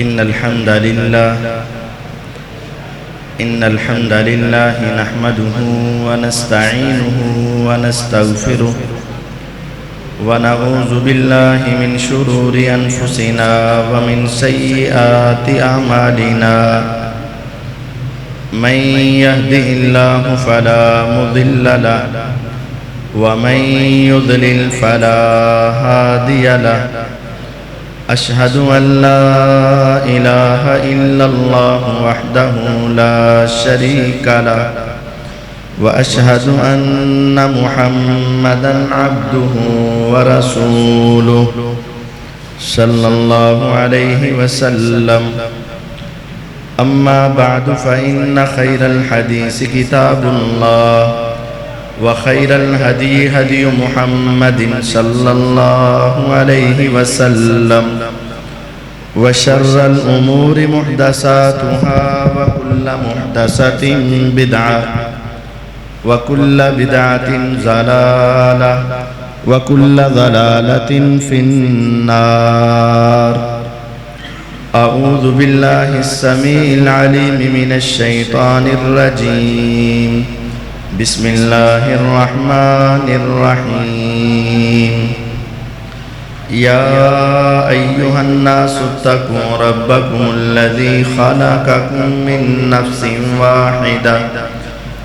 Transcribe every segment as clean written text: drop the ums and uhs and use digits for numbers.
إن الحمد لله نحمده ونستعينه ونستغفره ونعوذ بالله من شرور أنفسنا ومن سيئات أعمالنا من يهده الله فلا مضل له ومن يضلل فلا هادي له أشهد أن لا إله إلا الله وحده لا شريك له وأشهد أن محمدًا عبده ورسوله صلى الله عليه وسلم أما بعد فإن خير الحديث كتاب الله وخير الهدي هدي محمد صلى الله عليه وسلم وشر الأمور محدثاتها وكل محدثة بدعة وكل بدعة ضلالة وكل ضلالة في النار. أعوذ بالله السميع العليم من الشيطان الرجيم. بسم الله الرحمن الرحيم. يا أيها الناس اتقوا ربكم الذي خلقكم من نفس واحدة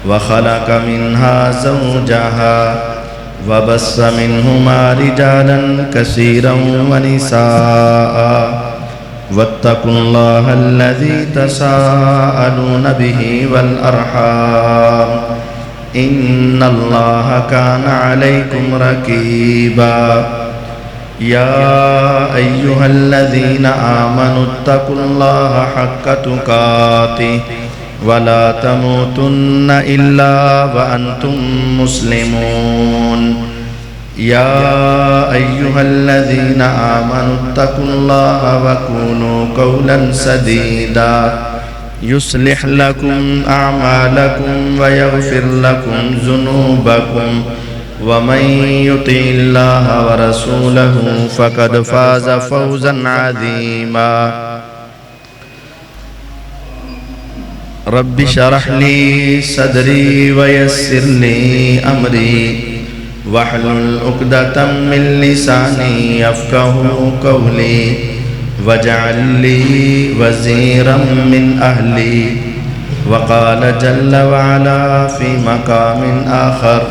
وخلق منها زوجها وبث منهما رجالا كثيرا ونساء واتقوا الله الذي تساءلون به والأرحام إن الله كان عليكم رقيبا. يا أيها الذين آمنوا اتقوا الله حق تقاته ولا تموتن إلا وأنتم مسلمون. يا أيها الذين آمنوا اتقوا الله وقولوا قولا سديدا يصلح لكم أعمالكم ويغفر لكم ذنوبكم ومن يطع الله ورسوله فقد فاز فوزا عظيما. رب اشرح لي صدري ويسر لي أمري واحلل عقدة من لساني يفقهوا قولي واجعل لي وزيرا من أهلي. وقال جل وعلا في مقام آخر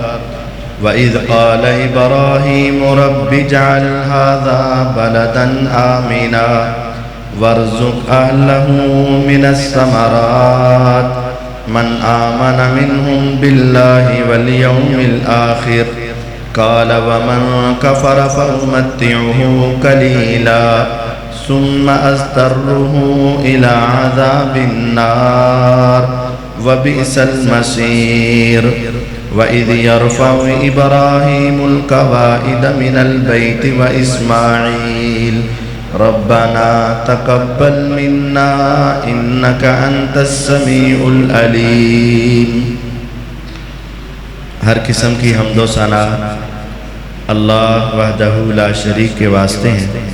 وإذ قال إبراهيم رب اجعل هذا بلدا آمنا وارزق أهله من الثمرات من آمن منهم بالله واليوم الآخر قال ومن كفر فأمتعه قليلا ثم أضطره إلى عذاب النار وبئس المصير. وإذ يرفع إبراهيم القواعد من البيت وإسماعيل ربنا تقبل منا إنك أنت السميع العليم. ہر قسم کی حمد و ثنا اللہ وحدہ لا شریک کے واسطے ہیں.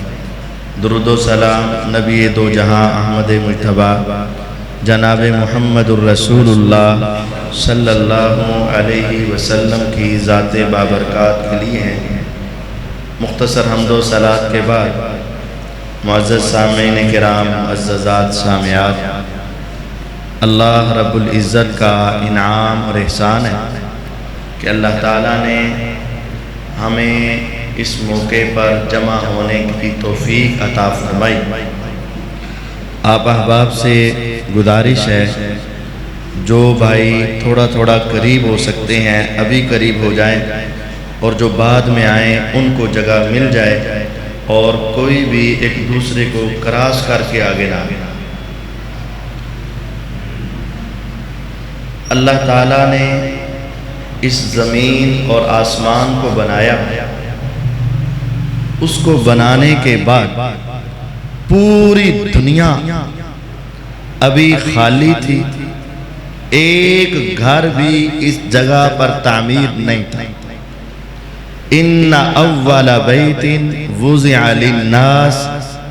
درود و سلام نبی دو جہاں احمد مجتبیٰ جناب محمد الرسول اللہ صلی اللہ علیہ وسلم کی ذات بابرکات کے لیے ہیں. مختصر حمد و صلات کے بعد معزز سامعین کرام، معززات سامعات، اللہ رب العزت کا انعام اور احسان ہے کہ اللہ تعالیٰ نے ہمیں اس موقع پر جمع ہونے کی توفیق عطا فرمائی. آپ احباب سے گزارش ہے جو بھائی تھوڑا تھوڑا قریب ہو سکتے ہیں ابھی قریب ہو جائیں، اور جو بعد میں آئیں ان کو جگہ مل جائے، اور کوئی بھی ایک دوسرے کو کراس کر کے آگے نہ. اللہ تعالیٰ نے اس زمین اور آسمان کو بنایا. اس کو بنانے کے بعد پوری دنیا ابھی خالی تھی. ایک گھر بھی اس جگہ پر تعمیر نہیں تھا. ان اول بیت وضع للناس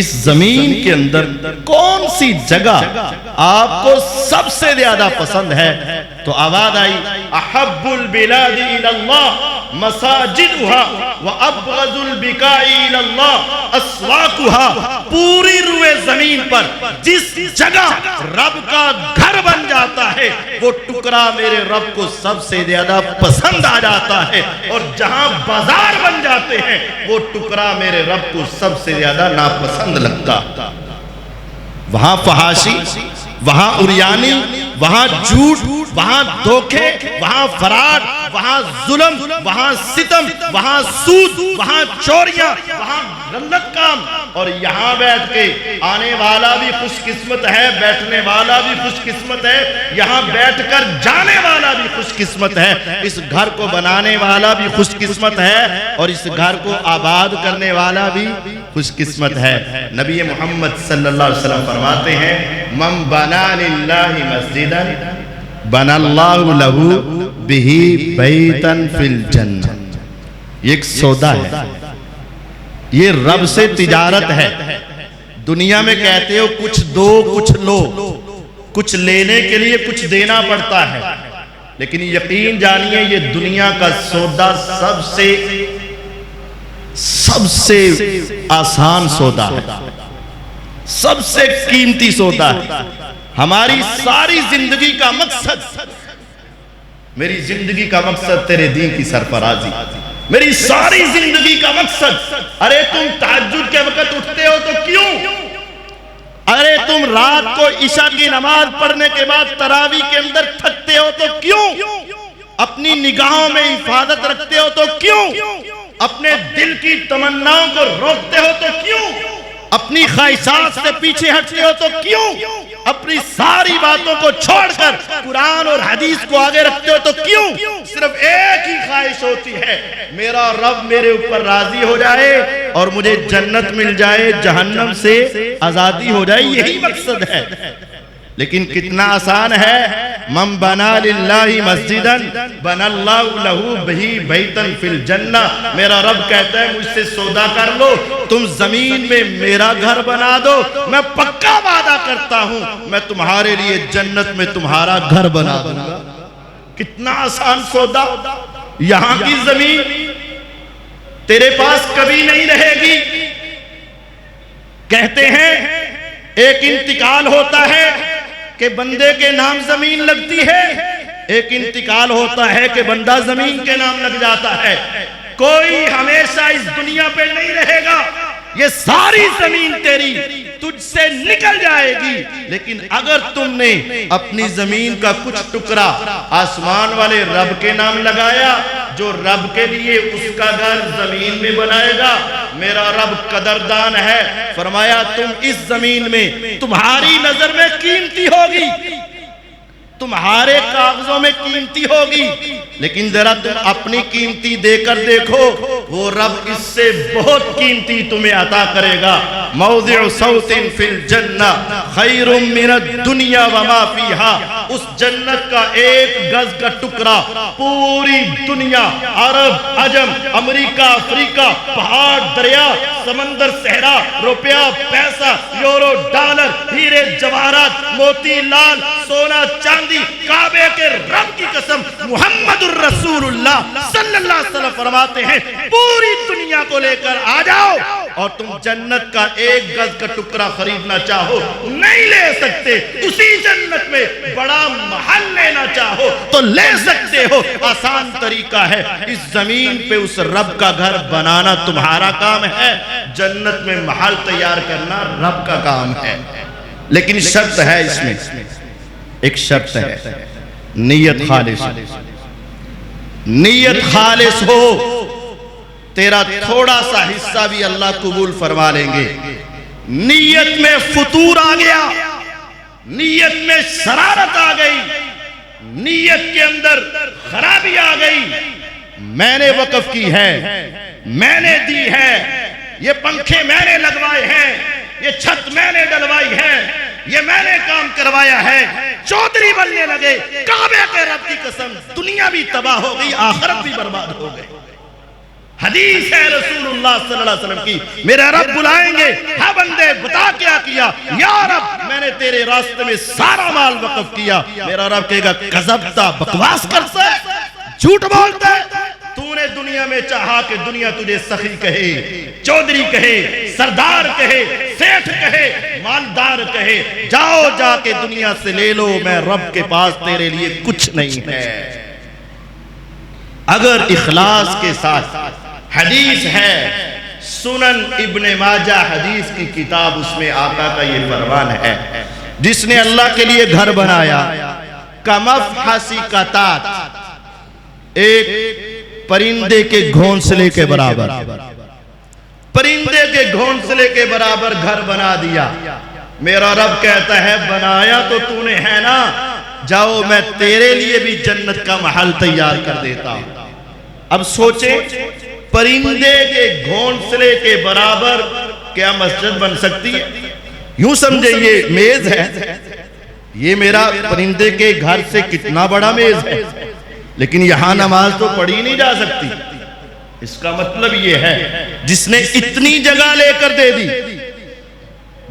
اس زمین کے اندر کون سی جگہ آپ کو سب سے زیادہ پسند ہے؟ تو آواز آئی احب البلاد الی اللہ مساجدها وابغض البقاع الی اللہ اسواقها۔ پوری روئے زمین پر جس جگہ رب کا گھر بن جاتا ہے وہ ٹکڑا میرے رب کو سب سے زیادہ پسند آ جاتا ہے، اور جہاں بازار بن جاتے ہیں وہ ٹکڑا میرے رب کو سب سے زیادہ ناپسند لگتا۔ وہاں فحاشی، وہاں عریانی، وہاں جھوٹ، وہاں دھوکے، وہاں فراڈ، وہاں ظلم، وہاں ستم، وہاں سود، وہاں چوریاں، وہاں غلط کام، اور یہاں بیٹھ کے آنے والا بھی خوش قسمت ہے، بیٹھنے والا بھی خوش قسمت ہے، یہاں بیٹھ کر جانے والا بھی خوش قسمت ہے، اس گھر کو بنانے والا بھی خوش قسمت ہے، اور اس گھر کو آباد کرنے والا بھی خوش قسمت ہے۔ نبی محمد صلی اللہ علیہ وسلم فرماتے ہیں من بنا للہ مسجدا بنا اللہ لہ بہ بیتا فی الجنہ۔ یہ ایک سودا ہے، یہ رب سے تجارت ہے۔ دنیا میں کہتے ہو کچھ دو کچھ لو، کچھ لینے کے لیے کچھ دینا پڑتا ہے، لیکن یقین جانیے یہ دنیا کا سودا سب سے آسان سودا ہے، سب سے قیمتی سودا ہے۔ ہماری ساری زندگی کا مقصد، میری زندگی کا مقصد تیرے دین کی سرفرازی، میری ساری زندگی کا مقصد، ارے تم تہجد کے وقت اٹھتے ہو تو کیوں؟ ارے تم رات کو عشاء کی نماز پڑھنے کے بعد تراویح کے اندر تھکتے ہو تو کیوں؟ اپنی نگاہوں میں حفاظت رکھتے ہو تو کیوں؟ اپنے دل کی تمناؤں کو روکتے ہو تو کیوں؟ اپنی خواہشات سے پیچھے ہٹتے ہو تو کیوں؟ اپنی ساری باتوں کو چھوڑ کر قرآن اور حدیث کو آگے رکھتے ہو تو کیوں؟ صرف ایک ہی خواہش ہوتی ہے، میرا رب میرے اوپر راضی ہو جائے اور مجھے جنت مل جائے، جہنم سے آزادی ہو جائے، یہی مقصد ہے۔ لیکن کتنا آسان ہے، من بنا للہ مسجدا بنا اللہ لہ بہ بیتا فی الجنہ۔ میرا رب کہتا ہے مجھ سے سودا کر لو، تم زمین میں میرا گھر بنا دو، میں پکا وعدہ کرتا ہوں میں تمہارے لیے جنت میں تمہارا گھر بنا دوں گا۔ کتنا آسان سودا۔ یہاں کی زمین تیرے پاس کبھی نہیں رہے گی۔ کہتے ہیں ایک انتقال ہوتا ہے کہ بندے کے نام زمین لگتی ہے، ایک انتقال ہوتا ہے کہ بندہ زمین کے نام لگ جاتا ہے۔ کوئی ہمیشہ اس دنیا پہ نہیں رہے گا، یہ ساری زمین تیری تجھ سے نکل جائے گی، لیکن اگر تم نے اپنی زمین کا کچھ ٹکڑا آسمان والے رب کے نام لگایا، جو رب کے لیے اس کا گھر زمین میں بنائے گا، میرا رب قدردان ہے، فرمایا تم اس زمین میں تمہاری نظر میں قیمتی ہوگی، تمہارے کاغذوں میں قیمتی ہوگی، لیکن ذرا تم اپنی قیمتی دے کر دیکھو، وہ رب اس سے بہت قیمتی تمہیں عطا کرے گا۔ موضع صوت فی الجنہ خیر من الدنیا وما فیہا۔ اس جنت کا ایک گز کا ٹکڑا پوری دنیا، عرب، عجم، امریکہ، افریقہ، پہاڑ، دریا، سمندر، صحرا، روپیہ، پیسہ، یورو، ڈالر، ہیرے، جواہرات، موتی، لال، سونا، چاندی، کعبے کے رب کی قسم محمد الرسول اللہ صلی اللہ علیہ وسلم فرماتے ہیں پوری دنیا کو لے کر آ جاؤ، اور تم جنت کا ایک گز کا ٹکڑا خریدنا چاہو نہیں لے سکتے، اسی جنت میں بڑا محل لینا چاہو تو لے سکتے ہو۔ آسان طریقہ ہے، اس زمین پہ اس رب کا گھر بنانا تمہارا کام ہے، جنت میں محل تیار کرنا رب کا کام ہے۔ لیکن شرط ہے، اس میں ایک شرط ہے، نیت خالص، نیت خالص ہو، تیرا تھوڑا سا حصہ بھی اللہ قبول فرما لیں گے۔ نیت میں فتور آ گیا، نیت میں شرارت آ گئی، نیت کے اندر خرابی آ گئی، میں نے وقف کی ہے، میں نے دی ہے، یہ پنکھے میں نے لگوائے ہیں، یہ چھت میں نے ڈلوائی ہے، یہ میں نے کام کروایا ہے، چودھری بننے لگے، کعبے کے رب کی قسم دنیا بھی تباہ ہو گئی، آخرت بھی برباد ہو گئی۔ حدیث ہے رسول اللہ صلی اللہ علیہ وسلم کی، میرے رب بلائیں گے، ہاں بندے بتا کیا کیا؟ یا رب میں نے تیرے راستے میں سارا مال وقف کیا۔ میرا رب کہے گا کذبتا، بکواس کرتا ہے، جھوٹ بولتا ہے، تو نے دنیا میں چاہا کہ دنیا تجھے سخی کہے، چودھری کہے، سردار کہے، سیٹھ کہے، مالدار کہے، جاؤ جا کے دنیا سے لے لو، میں رب کے پاس تیرے لیے کچھ نہیں ہے۔ اگر اخلاص کے ساتھ، حدیث ہے سنن ابن ماجہ حدیث کی کتاب، اس میں آقا کا یہ فرمان ہے، جس نے اللہ کے لیے گھر بنایا کمفحسی قطات، ایک پرندے کے گھونسلے کے برابر، پرندے کے گھونسلے کے برابر گھر بنا دیا۔ میرا رب کہتا ہے بنایا تو تو نے ہے نا، جاؤ میں تیرے لیے بھی جنت کا محل تیار کر دیتا ہوں۔ اب سوچیں پرندے کے گھونسلے کے برابر کیا مسجد بن سکتی ہے؟ یوں سمجھے یہ میز ہے، یہ میرا پرندے کے گھر سے کتنا بڑا میز ہے، لیکن یہاں نماز تو پڑھی نہیں جا سکتی۔ اس کا مطلب یہ ہے جس نے اتنی جگہ لے کر دے دی،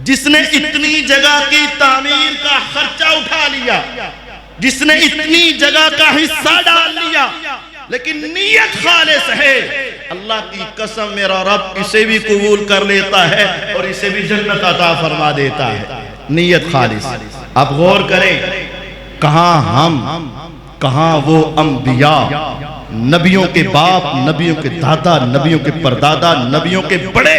جس نے اتنی جگہ کی تعمیر کا خرچہ اٹھا لیا، جس نے اتنی جگہ کا حصہ ڈال لیا، لیکن نیت خالص ہے، اللہ کی قسم میرا رب اسے بھی قبول کر لیتا ہے اور اسے بھی جنت عطا فرما دیتا ہے۔ نیت خالص۔ آپ غور کریں، کہاں ہم، کہاں وہ انبیاء، نبیوں کے باپ، نبیوں کے دادا، نبیوں کے پردادا، نبیوں کے بڑے۔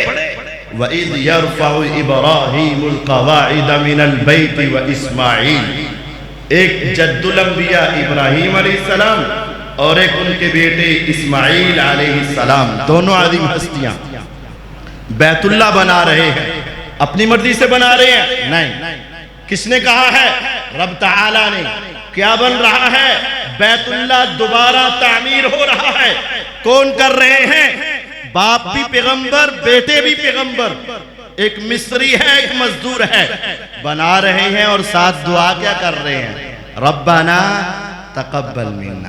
وَإِذْ يَرْفَعُ إِبْرَاهِيمُ الْقَوَاعِدَ مِنَ الْبَيْتِ وَإِسْمَاعِيلِ، ایک جد الانبیاء ابراہیم علیہ السلام اور ایک ان کے بیٹے اسماعیل علیہ السلام، دونوں عظیم ہستیاں بیت اللہ بنا رہے ہیں۔ اپنی مرضی سے بنا رہے ہیں؟ نہیں، کس نے کہا ہے؟ رب تعالیٰ نے۔ کیا بن رہا ہے؟ بیت اللہ دوبارہ تعمیر ہو رہا ہے۔ کون کر رہے ہیں؟ باپ بھی پیغمبر، بیٹے بھی پیغمبر، ایک مصری ہے، ایک مزدور ہے، بنا رہے ہیں اور ساتھ دعا کیا کر رہے ہیں؟ ربنا تقبل منا،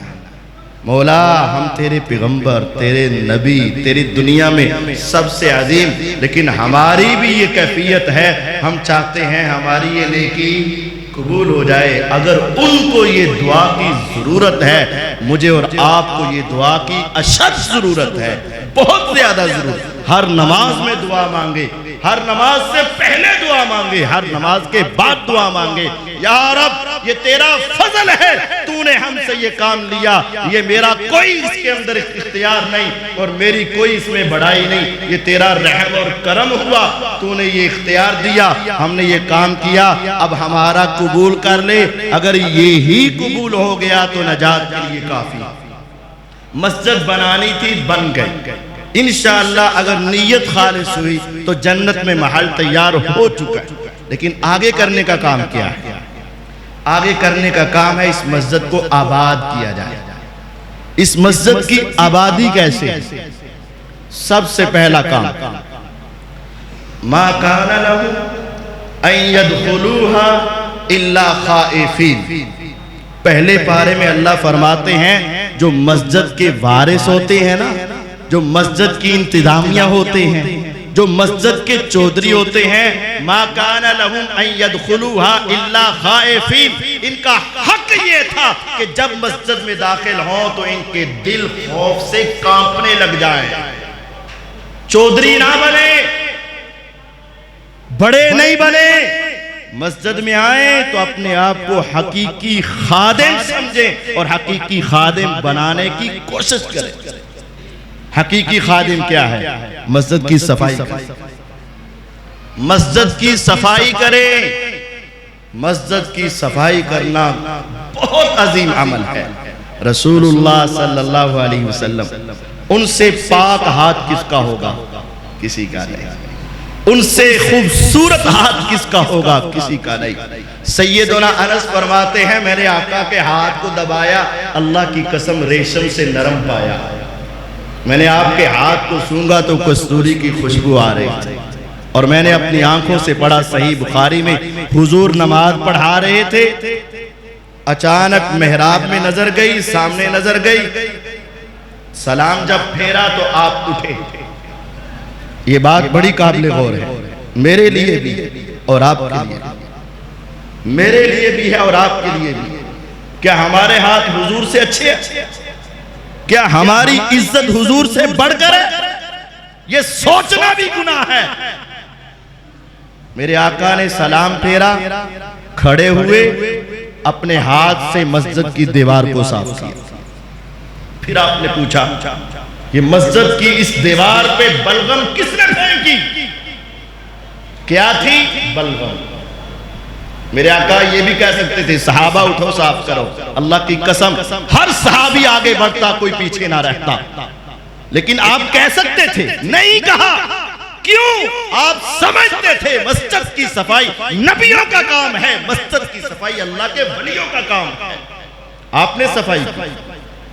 مولا ہم تیرے پیغمبر، تیرے نبی، تیری دنیا میں سب سے عظیم، لیکن ہماری بھی یہ کیفیت ہے، ہم چاہتے ہیں ہماری یہ نیکی قبول ہو جائے۔ اگر ان کو یہ دعا کی ضرورت ہے، مجھے اور آپ کو یہ دعا کی اشد ضرورت ہے، بہت زیادہ ضرورت۔ ہر نماز میں دعا مانگے، ہر نماز سے پہلے دعا مانگے، ہر نماز کے بعد دعا مانگے، یا رب یہ تیرا فضل ہے، تو نے ہم سے یہ کام لیا، یہ میرا کوئی اس کے اندر اختیار نہیں اور میری کوئی اس میں بڑائی نہیں، یہ تیرا رحم اور کرم ہوا، تو نے یہ اختیار دیا، ہم نے یہ کام کیا، اب ہمارا قبول کر لے۔ اگر یہی قبول ہو گیا تو نجات کے لیے کافی۔ مسجد بنانی تھی، بن گئی، انشاءاللہ اگر نیت خالص ہوئی تو جنت میں محل تیار ہو چکا ہے۔ لیکن آگے کرنے کا کام کیا ہے؟ آگے کرنے کا کام ہے اس مسجد کو آباد کیا جائے۔ اس مسجد کی آبادی کیسے؟ سب سے پہلا کام ما کان لهم ان يدخلوها الا خائفین۔ پہلے پارے میں اللہ فرماتے ہیں جو مسجد کے وارث ہوتے ہیں نا، جو مسجد کی انتظامیہ ہوتے ہیں، جو مسجد کے چودھری ہوتے ہیں، ما کان لهم ان يدخلوها الا خائفین، ان کا حق یہ تھا کہ جب مسجد میں داخل ہوں تو ان کے دل خوف سے کانپنے لگ جائیں۔ چودھری نہ بنے، بڑے نہیں بنے، مسجد میں آئیں تو اپنے آپ کو حقیقی خادم سمجھیں اور حقیقی خادم بنانے کی کوشش کریں۔ حقیقی خادم کیا ہے؟ مسجد کی صفائی کریں، مسجد کی صفائی کریں۔ مسجد کی صفائی کرنا بہت عظیم عمل ہے۔ رسول اللہ صلی اللہ علیہ وسلم، ان سے پاک ہاتھ کس کا ہوگا؟ کسی کا نہیں۔ ان سے خوبصورت ہاتھ کس کا ہوگا؟ کسی کا نہیں۔ سیدنا انس فرماتے ہیں میں نے آقا کے ہاتھ کو دبایا، اللہ کی قسم ریشم سے نرم پایا۔ میں نے آپ کے ہاتھ کو سونگا تو کستوری کی خوشبو آ رہی تھی، اور میں نے اپنی آنکھوں سے پڑھا، صحیح بخاری میں حضور نماز پڑھا رہے تھے، اچانک محراب میں نظر گئی، سامنے نظر گئی، سلام جب پھیرا تو آپ اٹھے. یہ بات بڑی قابل غور ہے میرے لیے بھی اور آپ کے لیے بھی. میرے لیے بھی ہے اور آپ کے لیے بھی. کیا ہمارے ہاتھ حضور سے اچھے ہیں؟ کیا ہماری عزت حضور سے بڑھ کر ہے؟ یہ سوچنا بھی گناہ ہے. میرے آقا نے سلام پھیرا, کھڑے ہوئے, اپنے ہاتھ سے مسجد کی دیوار کو صاف کیا. پھر آپ نے پوچھا یہ مسجد کی اس دیوار پہ بلغم کس نے پھینکی؟ کیا تھی؟ بلغم. میرے آقا یہ بھی کہہ سکتے تھے صحابہ اٹھو صاف کرو. اللہ کی قسم ہر صحابی آگے بڑھتا, کوئی پیچھے نہ رہتا. لیکن آپ کہہ سکتے تھے, نہیں کہا. کیوں؟ آپ سمجھتے تھے مسجد کی صفائی نبیوں کا کام ہے, مسجد کی صفائی اللہ کے ولیوں کا کام ہے. آپ نے صفائی کی.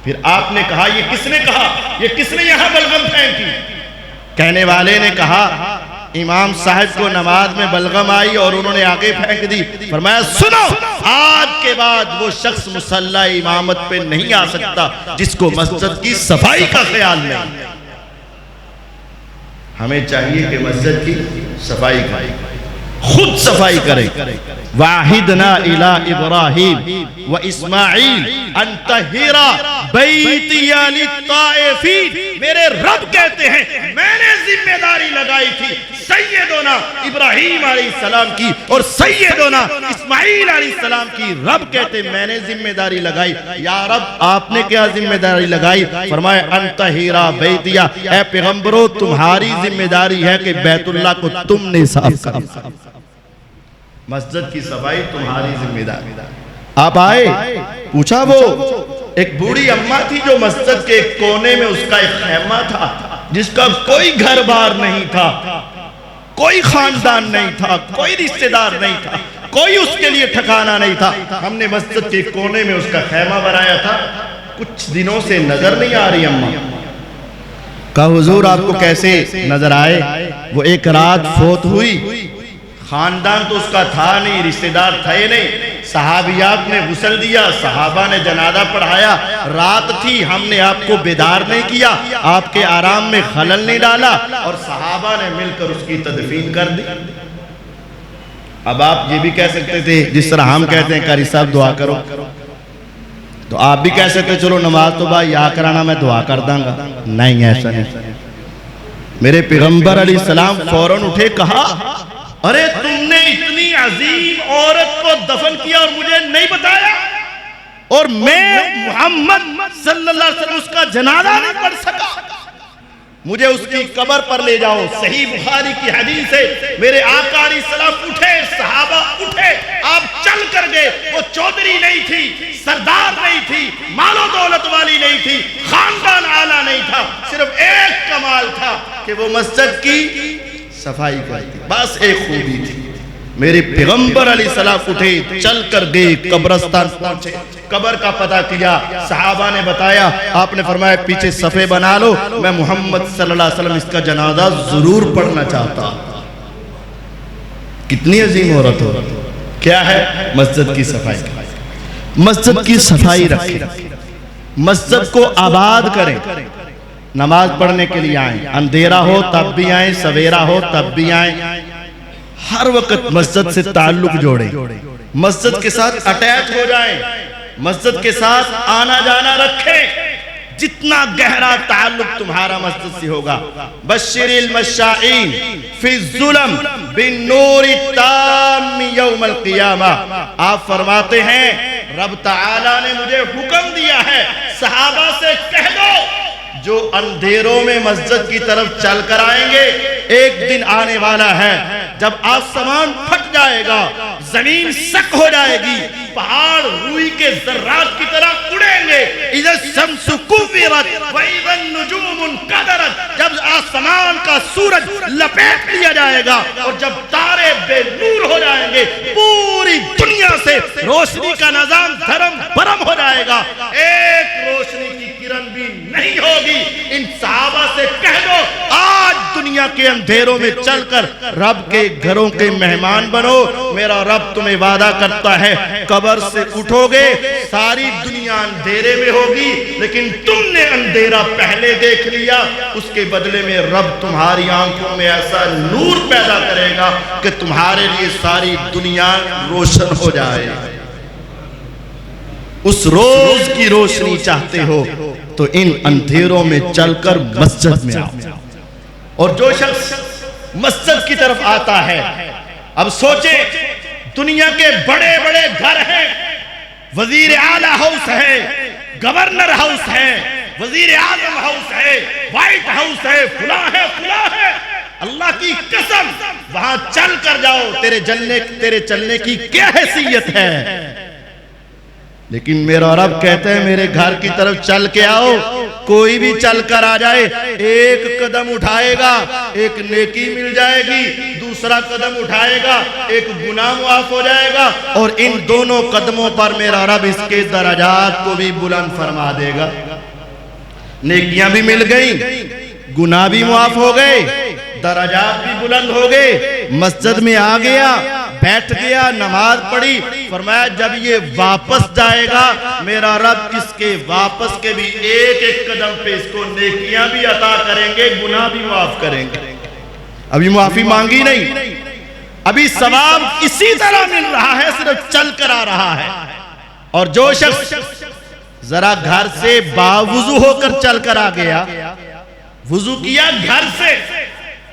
پھر آپ نے کہا یہ کس نے کہا, یہ کس نے یہاں بلغم پھینکی؟ کہنے والے نے کہا امام صاحب کو نماز میں بلغم آئی اور انہوں نے آگے پھینک دی. فرمایا سنو, آج کے بعد وہ شخص مصلی امامت پہ نہیں آ سکتا جس کو مسجد کی صفائی کا خیال نہیں. ہمیں چاہیے کہ مسجد کی صفائی کریں, خود صفائی کریں. واحدنا الی ابراہیم و اسماعیل ان طہر بیتی للطائفین. میرے رب کہتے ہیں میں نے ذمہ داری لگائی تھی سیدنا ابراہیم علیہ السلام کی اور سیدنا اسماعیل علیہ السلام کی. رب کہتے ہیں میں نے ذمہ داری لگائی. یا رب آپ نے کیا ذمہ داری لگائی؟ فرمایا ان طہر بیتی, اے پیغمبرو تمہاری ذمہ داری ہے کہ بیت اللہ کو تم نے صاف کرنا. مسجد کی صفائی تمہاری ذمہ داری. آپ آئے, پوچھا وہ ایک بوڑھی اماں تھی جو مسجد کے ایک کونے میں اس کا ایک خیمہ تھا, جس کا کوئی گھر بار نہیں تھا, کوئی خاندان نہیں تھا, کوئی رشتہ دار نہیں تھا, کوئی اس کے لیے ٹھکانہ نہیں تھا. ہم نے مسجد کے کونے میں اس کا خیمہ بنایا تھا. کچھ دنوں سے نظر نہیں آ رہی اماں. کہا حضور آپ کو کیسے نظر آئے؟ وہ ایک رات فوت ہوئی, خاندان تو اس کا تھا نہیں, رشتہ دار تھے نہیں. صحابیات نے غسل دیا, صحابہ نے جنازہ پڑھایا. رات تھی, ہم نے آپ کو بیدار نہیں کیا, آپ کے آرام میں خلل نہیں ڈالا, اور صحابہ نے مل کر اس کی تدفین کر دی. اب آپ یہ بھی کہہ سکتے تھے جس طرح ہم کہتے ہیں قاری صاحب دعا کرو, تو آپ بھی کہہ سکتے چلو نماز تو بھائی یا کرانا میں دعا کر دوں گا. نہیں, ایسا نہیں. میرے پیغمبر علیہ السلام فوراً اٹھے, کہا ارے تم نے اتنی عظیم عورت کو دفن کیا اور مجھے نہیں بتایا, اور میں محمد صلی اللہ علیہ وسلم اس کا جنازہ نہیں پڑھ سکا. مجھے اس کی قبر پر لے جاؤ. صحیح بخاری کی حدیث ہے, میرے آقا علیہ السلام اٹھے, صحابہ اٹھے, آپ چل کر گئے. وہ چودھری نہیں تھی, سردار نہیں تھی, مال و دولت والی نہیں تھی, خاندان اعلیٰ نہیں تھا, صرف ایک کمال تھا کہ وہ مسجد کی صفائی کرتی. بس ایک خوبی تھی. میرے پیغمبر علیہ السلام اٹھے, چل کر گئے, قبرستان پہنچے, قبر کا پتہ کیا. صحابہ نے بتایا, آپ نے فرمایا پیچھے صفے بنا لو, میں محمد صلی اللہ علیہ وسلم اس کا جنازہ ضرور پڑھنا چاہتا. کتنی عظیم عورت ہو. کیا ہے؟ مسجد کی صفائی. مسجد کی صفائی رکھیں, مسجد کو آباد کریں. نماز پڑھنے کے لیے آئیں, اندھیرا ہو تب بھی آئیں, سویرا ہو تب بھی آئیں. ہر وقت مسجد سے تعلق جوڑیں, مسجد کے ساتھ اٹیچ ہو جائیں, مسجد کے ساتھ آنا جانا رکھیں. جتنا گہرا تعلق تمہارا مسجد سے ہوگا. بشر المشائین فی الظلم بالنور التام یوم القیامہ. آپ فرماتے ہیں رب تعالیٰ نے مجھے حکم دیا ہے صحابہ سے کہہ دو جو اندھیروں میں مسجد کی طرف چل کر آئیں گے, ایک دن آنے والا ہے جب آسمان پھٹ جائے گا, زمین سک ہو جائے گی, پہاڑ روئی کے ذرات کی طرح اڑیں گے. اذا الشمس کورت واذا النجوم انکدرت, جب آسمان کا سورج لپیٹ لیا جائے گا اور جب تارے بے نور ہو جائیں گے, پوری دنیا سے روشنی کا نظام دھرم برم ہو جائے گا, ایک روشنی کی کرن بھی نہیں ہوگی. ان صحابہ سے کہہ دو آج دنیا دنیا کے اندھیروں میں چل کر رب کے گھروں کے مہمان بنو. میرا رب تمہیں وعدہ کرتا ہے قبر سے اٹھو گے ساری دنیا اندھیرے میں ہوگی لیکن تم نے اندھیرا پہلے دیکھ لیا, اس کے بدلے میں رب تمہاری آنکھوں میں ایسا نور پیدا کرے گا کہ تمہارے لیے ساری دنیا روشن ہو جائے. اس روز کی روشنی چاہتے ہو تو ان اندھیروں میں چل کر مسجد میں آؤ. اور جو شخص مسجد کی طرف آتا ہے, اب سوچیں دنیا کے بڑے بڑے گھر ہیں, وزیر اعلیٰ ہاؤس ہے, گورنر ہاؤس ہے, وزیر اعظم ہاؤس ہے, وائٹ ہاؤس ہے, فلاں ہے فلاں ہے. اللہ کی قسم وہاں چل کر جاؤ, تیرے چلنے کی کیا حیثیت ہے. لیکن میرا رب کہتے ہیں میرے گھر کی طرف چل کے آؤ. کوئی بھی چل کر آ جائے, ایک قدم اٹھائے گا ایک نیکی مل جائے گی, دوسرا قدم اٹھائے گا ایک گناہ معاف ہو جائے گا, اور ان دونوں قدموں پر میرا رب اس کے درجات کو بھی بلند فرما دے گا. نیکیاں بھی مل گئیں, گناہ بھی معاف ہو گئے, درجات بھی بلند ہو گئے. مسجد میں آ گیا, بیٹھ گیا, نماز پڑھی, فرمایا جب یہ واپس جائے گا میرا رب اس کے واپس کے بھی ایک ایک قدم پہ اس کو نیکیاں بھی عطا کریں گے, گناہ بھی معاف کریں گے. ابھی معافی مانگی نہیں, ابھی ثواب اسی طرح مل رہا ہے, صرف چل کر آ رہا ہے. اور جو شخص ذرا گھر سے باوضو ہو کر چل کر آ گیا, وضو کیا گھر سے,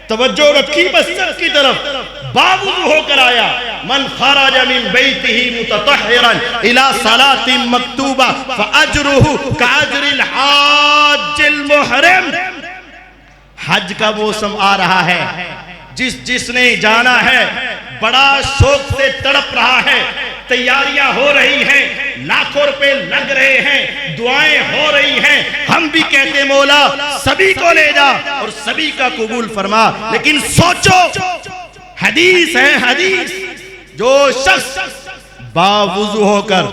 توجہ رکھی مسجد کی طرف, باوضو ہو کر آیا, من خرج من بیتہ متطہرا الی صلاۃ مکتوبہ فاجرہ کاجر الحاج المحرم. حج کا موسم آ رہا ہے, جس نے جانا ہے بڑا شوق سے تڑپ رہا ہے, تیاریاں ہو رہی ہیں, لاکھوں روپے لگ رہے ہیں, دعائیں ہو رہی ہیں. ہم بھی کہتے مولا سبھی کو لے جا اور سبھی کا قبول فرما. لیکن سوچو, حدیث ہے حدیث, جو شخص باوضو ہو کر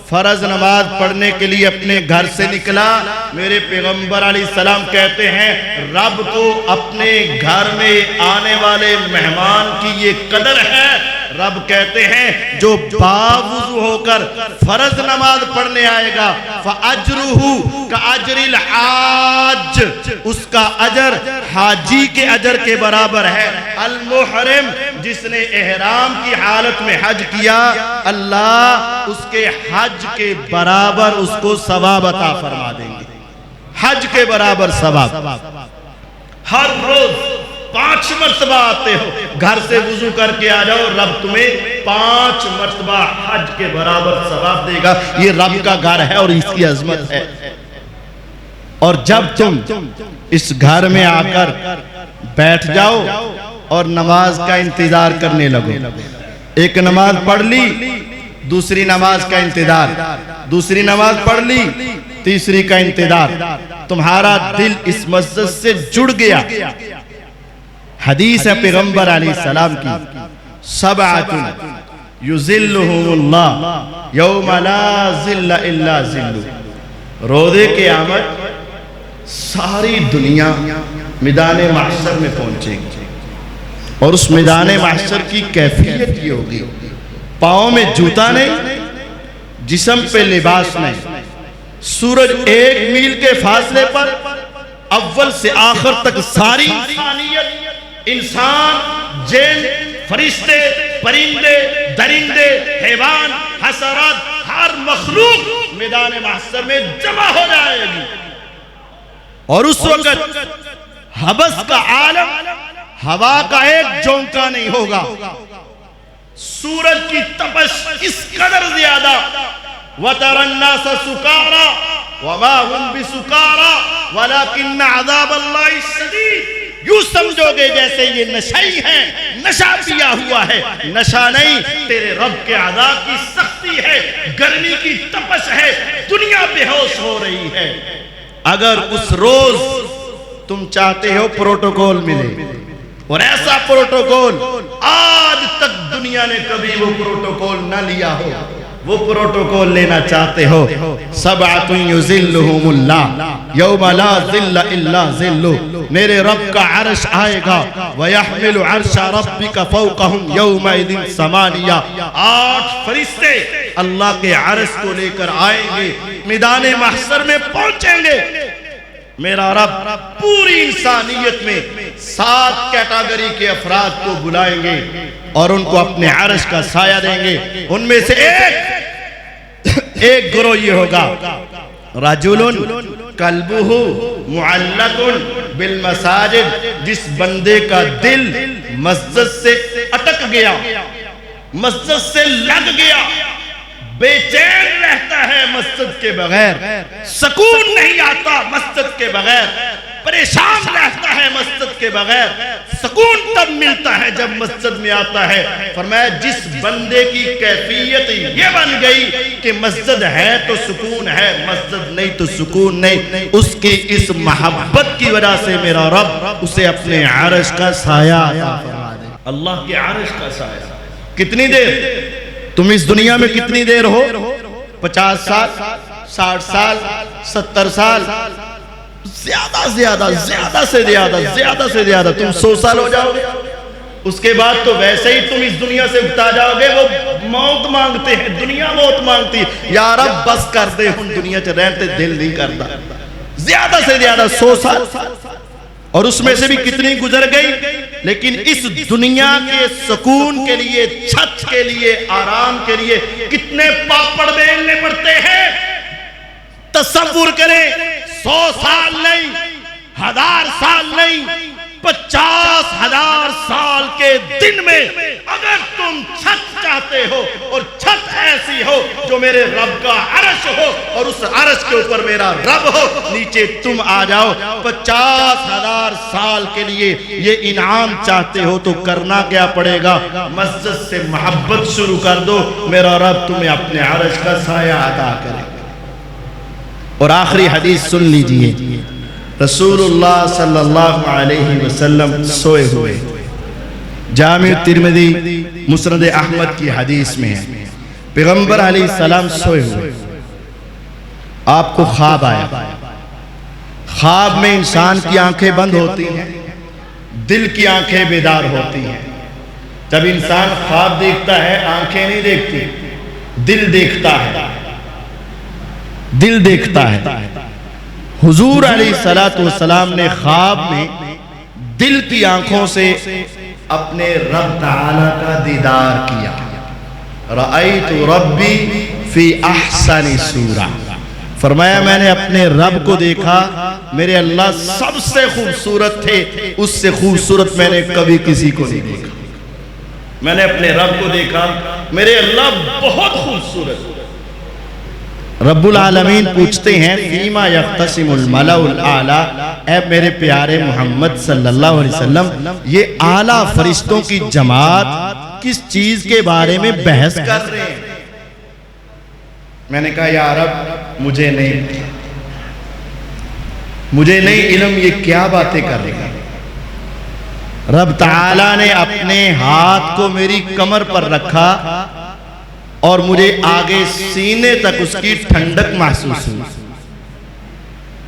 فرض نماز پڑھنے کے لیے اپنے گھر سے نکلا, میرے پیغمبر علیہ السلام کہتے ہیں رب کو اپنے گھر میں آنے والے مہمان کی یہ قدر ہے. رب کہتے ہیں جو باوضو ہو کر فرض نماز پڑھنے آئے گا فَأَجْرُهُ كَأَجْرِ الْحَاجِ, اس کا اجر حاجی کے اجر کے برابر ہے. المحرم, جس نے احرام کی حالت میں حج کیا, اللہ اس کے حج کے برابر اس کو ثواب عطا فرما دیں گے. حج کے برابر ثواب. ہر روز 5 مرتبہ آتے ہو, گھر سے وضو کر کے آ جاؤ, رب تمہیں 5 مرتبہ حج کے برابر ثواب دے گا. یہ رب کا گھر ہے اور اس کی عظمت ہے. اور جب تم اس گھر میں آ کر بیٹھ جاؤ اور نماز کا انتظار کرنے لگو, ایک نماز پڑھ لی, دوسری نماز کا انتظار, دوسری نماز پڑھ لی, تیسری کا انتظار, تمہارا دل اس مسجد سے جڑ گیا. حدیث ہے پیغمبر علیہ السلام کی, سبعۃ یظلھم اللہ یوم لا ظل الا ظلہ. روز قیامت ساری دنیا میدان محشر میں پہنچے گی, اور اس میدان محشر کی کیفیت یہ ہوگی, پاؤں میں جوتا نہیں, جسم پہ لباس نہیں, سورج 1 میل کے فاصلے پر اول سے آخر تک ساری انسانیت, انسان, جن, فرشتے, پرندے, درندے, حیوان, حشرات, ہر مخلوق میدان محشر میں جمع ہو جائے گی. اور اس وقت حبس کا عالم, ہوا کا ایک جھونکا نہیں ہوگا. سورج کی تپش اس قدر زیادہ, وَتَرَى النَّاسَ سُكَارَى وَمَا هُمْ بِسُكَارَى وَلَكِنَّ عَذَابَ اللَّهِ شَدِيدٌ. یوں سمجھو گے جیسے یہ نشئی ہے, نشہ پیا ہوا ہے. نشہ نہیں, تیرے رب کے عذاب کی سختی ہے, گرمی کی تپش ہے, دنیا بے ہوش ہو رہی ہے. اگر اس روز تم چاہتے ہو پروٹوکول ملے, اور ایسا پروٹوکول آج تک دنیا نے کبھی وہ پروٹوکول نہ لیا ہو, وہ پروٹوکول لینا چاہتے ہو، سبعۃ یظلھم اللہ یوم لا ظل الا ظلہ، میرے رب کا عرش آئے گا، وَيَحْمِلُ عَرْشَ رَبِّكَ فَوْقَهُمْ يَوْمَئِذٍ ثَمَانِيَةٌ، 8 فرشتے اللہ کے عرش کو لے کر آئیں گے، میدان محشر میں پہنچیں گے، میرا رب پوری انسانیت میں 7 کیٹاگری کے افراد کو بلائیں گے اور ان کو اپنے عرش کا سایہ دیں گے۔ ان میں سے ایک گروہ یہ ہوگا، رجل قلبہ معلق بالمساجد، جس بندے کا دل مسجد سے اٹک گیا، مسجد سے لگ گیا، بے چین رہتا ہے مسجد کے بغیر، سکون نہیں آتا مسجد کے بغیر، پریشان رہتا ہے مسجد کے بغیر، سکون تب ملتا ہے جب مسجد میں آتا ہے۔ فرمایا جس بندے کی کیفیت یہ بن گئی کہ مسجد ہے تو سکون ہے، مسجد نہیں تو سکون نہیں، اس کی اس محبت کی وجہ سے میرا رب اسے اپنے عرش کا سایہ عطا فرما دے۔ اللہ کے عرش کا سایہ کتنی دیر؟ تم اس دنیا میں کتنی دیر ہو؟ 50 سال، 60 سال، 70 سال، زیادہ سے زیادہ تم 100 سال ہو جاؤ گے، اس کے بعد تو ویسے ہی تم اس دنیا سے اٹھا جاؤ گے۔ وہ موت مانگتے ہیں، دنیا موت مانگتی ہے، یا رب بس کر دے، ہم دنیا چ رہتے دل نہیں کرتا، زیادہ سے زیادہ 100 سال، اور اس میں سے بھی کتنی گزر گئی، لیکن اس دنیا کے سکون کے لیے، چھت کے لیے، آرام کے لیے کتنے پاپڑ بیلنے پڑتے ہیں۔ تصور کریں، 100 سال نہیں، 1000 سال نہیں، 50,000 سال کے دن میں اگر تم چھت چاہتے ہو، اور چھت ایسی ہو جو میرے رب کا عرش ہو، اور اس عرش کے اوپر میرا رب ہو، نیچے تم آ جاؤ، 50,000 سال کے لیے یہ انعام چاہتے ہو تو کرنا کیا پڑے گا؟ مسجد سے محبت شروع کر دو، میرا رب تمہیں اپنے عرش کا سایہ عطا کرے گا۔ اور آخری حدیث سن لیجئے، رسول اللہ صلی اللہ علیہ وسلم سوئے ہوئے، جامع ترمذی مسند احمد کی حدیث میں ہے، پیغمبر علیہ السلام سوئے ہوئے، آپ کو خواب آیا۔ خواب میں انسان کی آنکھیں بند ہوتی ہیں، دل کی آنکھیں بیدار ہوتی ہیں۔ جب انسان خواب دیکھتا ہے آنکھیں نہیں دیکھتی، دل دیکھتا ہے، دل دیکھتا ہے۔ حضور علیہ السلام نے خواب میں دل کی آنکھوں سے اپنے رب تعالیٰ کا دیدار کیا۔ رأیت ربی فی احسن صورہ، فرمایا میں نے اپنے رب کو دیکھا، میرے اللہ سب سے خوبصورت تھے، اس سے خوبصورت میں نے کبھی کسی کو نہیں دیکھا۔ میں نے اپنے رب کو دیکھا، میرے اللہ بہت خوبصورت۔ رب العالمین پوچھتے ہیں فیما یختصم الملأ الاعلیٰ، اے میرے پیارے محمد صلی اللہ علیہ وسلم، یہ اعلیٰ فرشتوں کی جماعت کس چیز کے بارے میں بحث کر رہے ہیں؟ میں نے کہا یا رب مجھے نہیں علم، یہ کیا باتیں کر رہے ہیں؟ رب تعالیٰ نے اپنے ہاتھ کو میری کمر پر رکھا اور مجھے آگے سینے تک اس کی ٹھنڈک محسوس ہوئی۔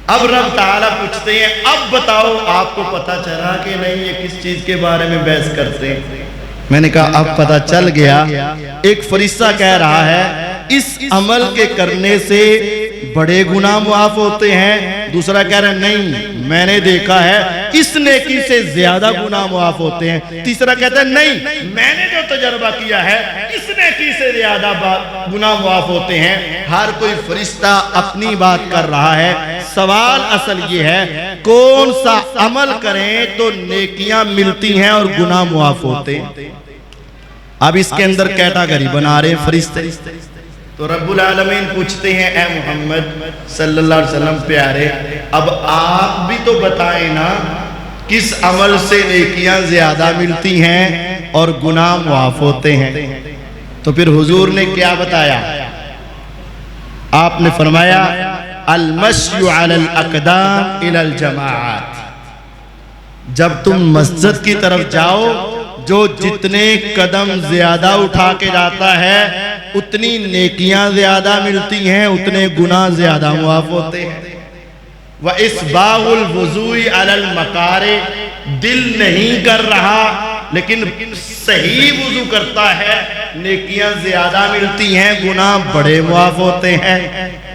اب رب تعالیٰ پوچھتے ہیں اب بتاؤ آپ کو پتہ چلا کہ نہیں یہ کس چیز کے بارے میں بحث کرتے ہیں؟ میں نے کہا اب پتہ چل گیا، ایک فرشتہ کہہ رہا ہے اس عمل کے کرنے سے بڑے گناہ معاف ہوتے ہیں، دوسرا کہہ رہا ہے نہیں میں نے دیکھا ہے اس نیکی سے زیادہ گناہ معاف ہوتے ہیں، تیسرا کہتا ہے نہیں میں نے جو تجربہ کیا ہے اس نیکی سے زیادہ گناہ معاف ہوتے ہیں۔ ہر کوئی فرشتہ اپنی بات کر رہا ہے، سوال اصل یہ ہے کون سا عمل کریں تو نیکیاں ملتی ہیں اور گناہ معاف ہوتے ہیں۔ اب اس کے اندر کیٹاگری بنا رہے ہیں فرشتے، تو رب العالمین پوچھتے ہیں اے محمد صلی اللہ علیہ وسلم پیارے، اب آپ بھی تو بتائیں نا کس عمل سے نیکیاں زیادہ ملتی ہیں اور گناہ معاف ہوتے ہیں؟ تو پھر حضور نے کیا بتایا؟ آپ نے فرمایا المشی علی الاقدام الی الجماعات، جب تم مسجد کی طرف جاؤ جو جتنے قدم زیادہ اٹھا کے جاتا ہے اتنی نیکیاں زیادہ ملتی ہیں، اتنے گناہ زیادہ معاف ہوتے ہیں۔ وَإِسْبَاغُ الْوُضُوءِ عَلَى الْمَكَارِهِ، دل نہیں کر رہا لیکن صحیح وضو کرتا ہے، نیکیاں زیادہ ملتی ہیں، گناہ بڑے معاف ہوتے ہیں۔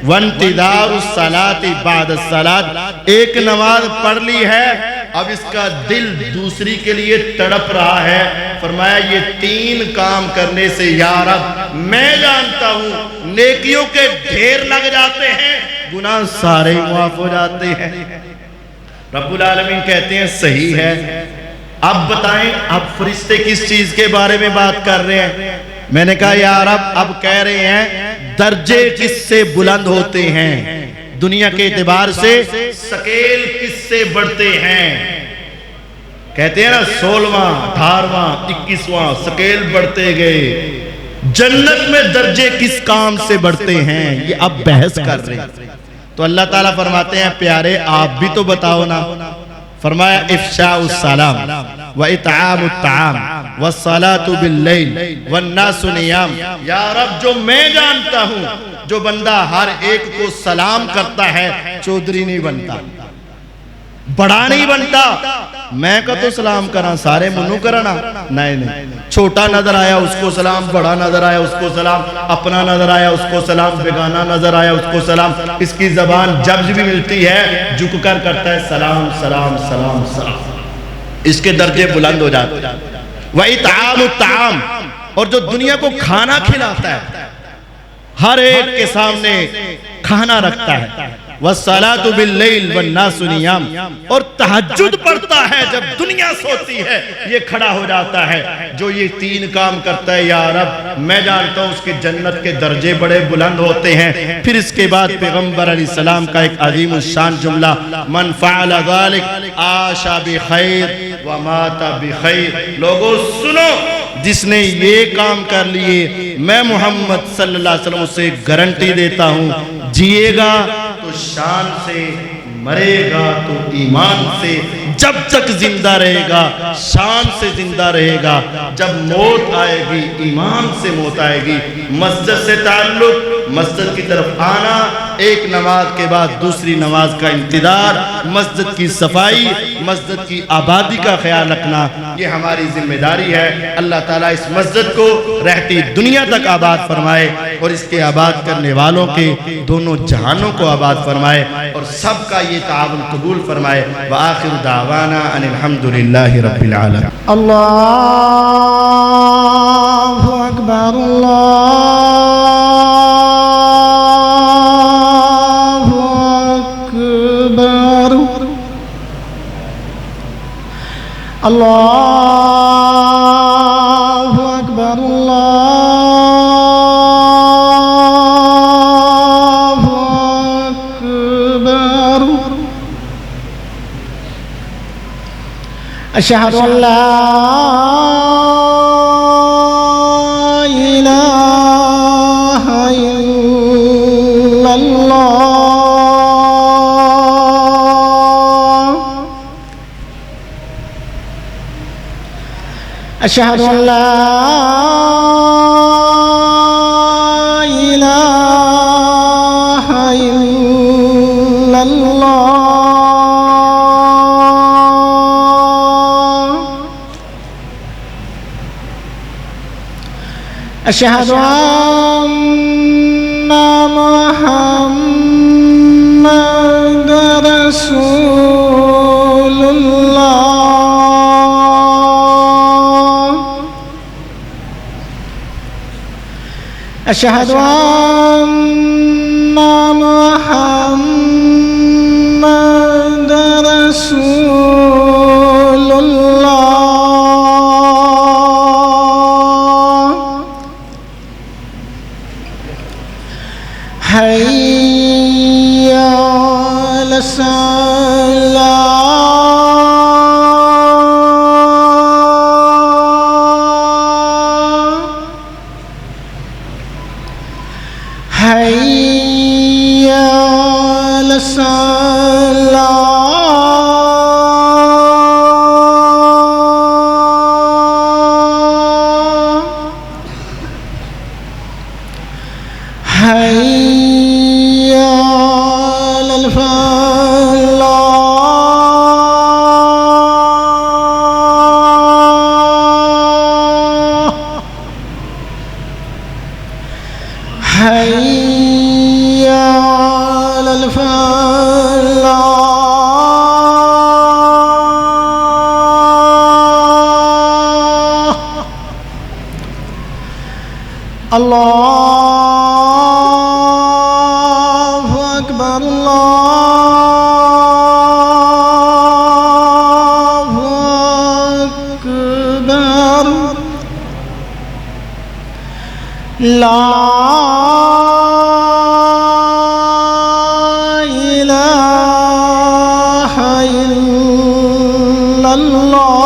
وَانْتِظَارُ الصَّلَاةِ بَعْدَ الصَّلَاةِ، ایک نماز پڑھ لی ہے، اب اس کا دل دوسری کے لیے تڑپ رہا ہے، فرمایا یہ 3 کام کرنے سے یا رب میں جانتا ہوں نیکیوں کے ڈھیر لگ جاتے ہیں، گناہ سارے معاف ہو جاتے ہیں۔ رب العالمین کہتے ہیں صحیح ہے، اب بتائیں اب فرشتے کس چیز کے بارے میں بات کر رہے ہیں؟ میں نے کہا یا رب اب کہہ رہے ہیں درجے کس سے بلند ہوتے ہیں، دنیا کے اعتبار سے سکیل کس سے بڑھتے ہیں؟ کہتے ہیں نا 16واں 18واں 21واں سکیل بڑھتے گئے، جنت میں درجے کس کام سے بڑھتے ہیں، یہ اب بحث کر رہے ہیں۔ تو اللہ تعالیٰ فرماتے ہیں پیارے آپ بھی تو بتاؤ نا، فرمایا افشاء السلام وَإِطْعَامُ الطَّعَامِ وَالصَّلَاةُ بِاللَّيْلِ وَالنَّاسُ نِيَامٌ، یا رب جو میں جانتا ہوں جو بندہ ہر ایک کو سلام کرتا ہے چودھری نہیں بنتا، بڑا نہیں بنتا، میں کا تو سلام کرنا سارے منو کرنا، نہیں چھوٹا نظر آیا اس کو سلام، بڑا نظر آیا اس کو سلام، اپنا نظر آیا اس کو سلام، بیگانہ نظر آیا اس کو سلام، اس کی زبان جب بھی ملتی ہے جھک کر کرتا ہے سلام سلام سلام سلام، اس کے درجے بلند ہو جاتے ہیں۔ وَإِطْعَامُ الطَّعَامِ، اور جو دنیا کو کھانا کھلاتا ہے، ہر ایک کے سامنے کھانا رکھتا ہے، وَالصَّلَاةُ بِاللَّيْلِ وَالنَّاسُ نِيَامٌ، اور تہجد پڑھتا ہے جب دنیا سوتی ہے یہ کھڑا ہو جاتا ہے، جو یہ 3 کام کرتا ہے یا رب میں جانتا ہوں اس کے جنت کے درجے بڑے بلند ہوتے ہیں۔ پھر اس کے بعد پیغمبر علیہ السلام کا ایک عظیم الشان جملہ، من فعل ذلك عاش بخیر ومات بخیر، لوگوں سنو جس نے یہ کام کر لیے میں محمد صلی اللہ علیہ وسلم سے گارنٹی دیتا ہوں جیے گا تو شان سے، مرے گا تو ایمان سے، جب تک زندہ رہے گا شان سے زندہ رہے گا، جب موت آئے گی ایمان سے موت آئے گی۔ مسجد سے تعلق، مسجد کی طرف آنا، ایک نماز کے بعد دوسری نماز کا انتظار، مسجد کی صفائی، مسجد کی آبادی کا خیال رکھنا، یہ ہماری ذمہ داری ہے۔ اللہ تعالیٰ اس مسجد کو رہتی دنیا تک آباد فرمائے اور اس کے آباد کرنے والوں کے دونوں جہانوں کو آباد فرمائے اور سب کا یہ تعاون قبول فرمائے۔ وآخر دعوانا ان الحمدللہ رب العالمین۔ اللہ اکبر، اللہ اکبر، اللہ اکبر، اللہ اکبر، اشہد ان لا الہ الا اللہ، اشہد ان لا الہ الا اللہ، اشہد ان محمد رسول اللہ، اشہد ان محمد رسول اللہ، حی علی الصلاۃ، حی علی الصلاۃ، الله الله أكبر الله أكبر لا إله إلا الله